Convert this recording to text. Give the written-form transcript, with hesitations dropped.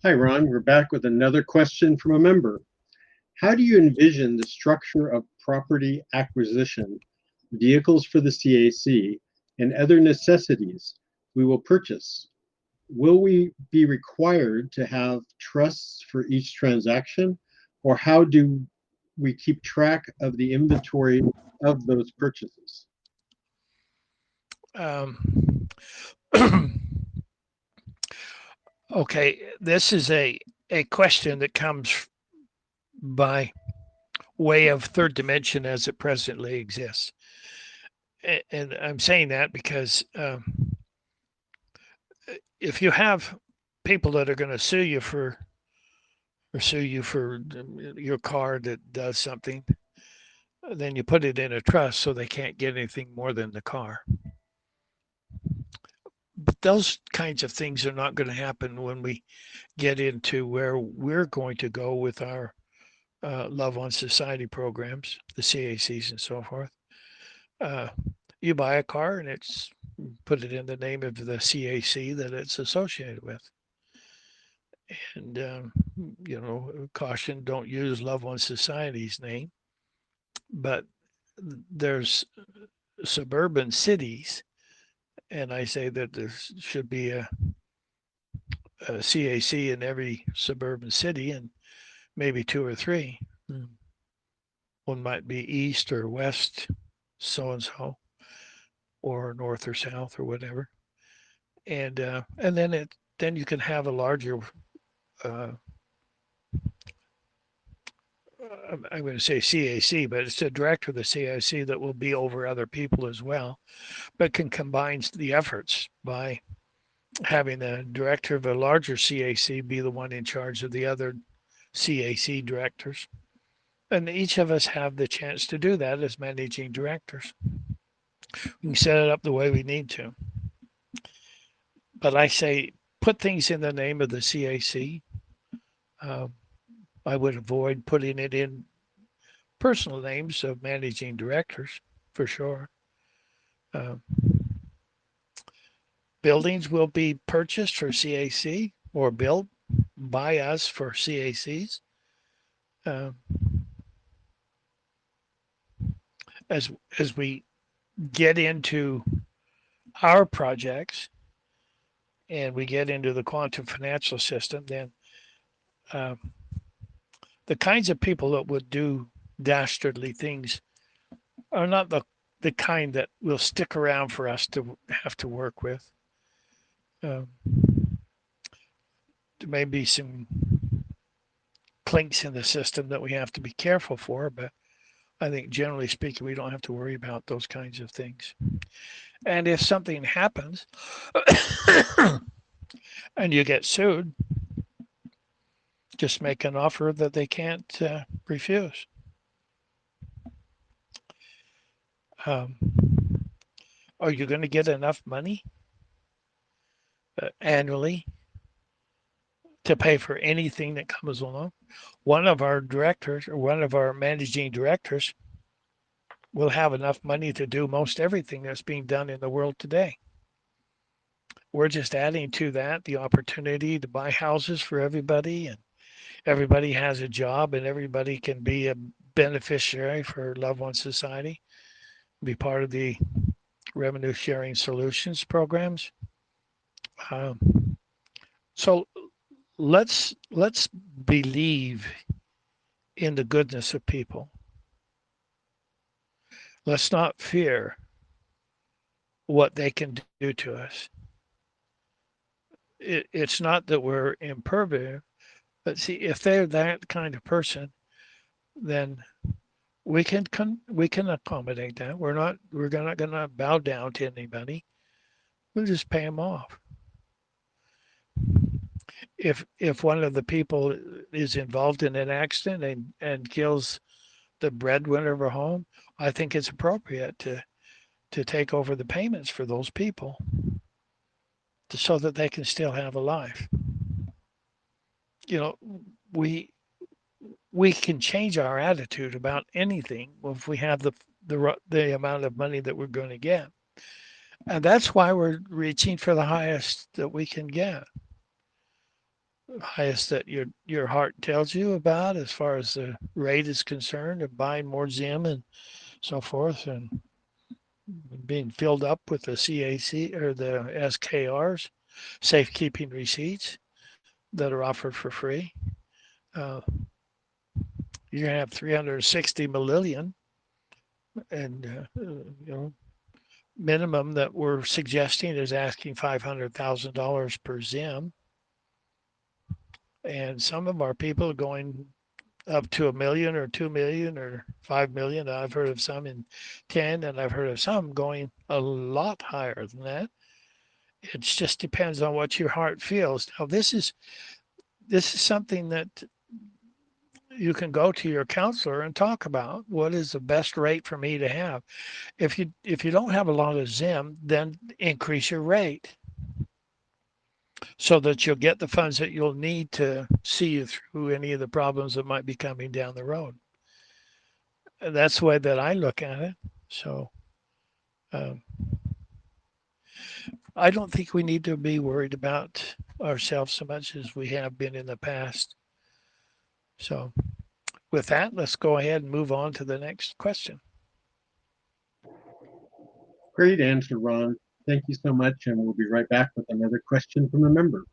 Hi, Ron. We're back with another question from a member. How do you envision the structure of property acquisition, vehicles for the CAC, and other necessities we will purchase? Will we be required to have trusts for each transaction, or how do we keep track of the inventory of those purchases? Um, okay, this is a question that comes by way of third dimension as it presently exists. And I'm saying that because if you have people that are going to sue you for or sue you for your car that does something, then you put it in a trust so they can't get anything more than the car. But those kinds of things are not going to happen when we get into where we're going to go with our Love on Society programs, the CACs and so forth. Uh, you buy a car and it's put it in the name of the CAC that it's associated with. And, caution, don't use Love on Society's name. But there's suburban cities, and I say that there should be a CAC in every suburban city and maybe two or three. One might be east or west, so and so, or north or south or whatever. And then you can have a larger. Uh, I'm going to say CAC, but it's the director of the CAC that will be over other people as well, but can combine the efforts by having the director of a larger CAC be the one in charge of the other CAC directors. And each of us have the chance to do that as managing directors. We can set it up the way we need to. But I say put things in the name of the CAC. Uh, I would avoid putting it in personal names of managing directors for sure. Uh, Buildings will be purchased for CAC or built by us for CACs. Uh, as as we get into our projects and we get into the quantum financial system, then uh, the kinds of people that would do dastardly things are not the kind that will stick around for us to have to work with. Um, there may be some clinks in the system that we have to be careful for, but I think generally speaking, we don't have to worry about those kinds of things. And if something happens and you get sued, just make an offer that they can't refuse. Um, are you going to get enough money annually to pay for anything that comes along? One of our directors or one of our managing directors will have enough money to do most everything that's being done in the world today. We're just adding to that the opportunity to buy houses for everybody, and everybody has a job, and everybody can be a beneficiary for Love One Society, be part of the revenue sharing solutions programs. Um, so let's believe in the goodness of people. Let's not fear what they can do to us. It's not that we're impervious, but see, if they're that kind of person, then we can accommodate that. We're not going to bow down to anybody. We'll just pay them off. If one of the people is involved in an accident and kills the breadwinner of a home, I think it's appropriate to take over the payments for those people so that they can still have a life. You know, we we can change our attitude about anything if we have the amount of money that we're going to get, and that's why we're reaching for the highest that we can get. highest that your heart tells you about as far as the rate is concerned of buying more Zim and so forth, and being filled up with the CAC or the SKRs, safekeeping receipts that are offered for free. Uh, you're gonna have 360 million, and minimum that we're suggesting is asking $500,000 per Zim, and some of our people are going up to 1 million or 2 million or 5 million. I've heard of some in 10, and I've heard of some going a lot higher than that. It just depends on what your heart feels. Now, this is something that you can go to your counselor and talk about. What is the best rate for me to have? If you don't have a lot of Zim, then increase your rate so that you'll get the funds that you'll need to see you through any of the problems that might be coming down the road. And that's the way that I look at it. So um, I don't think we need to be worried about ourselves so much as we have been in the past. So with that, let's go ahead and move on to the next question. Great answer, Ron. Thank you so much, and we'll be right back with another question from a member.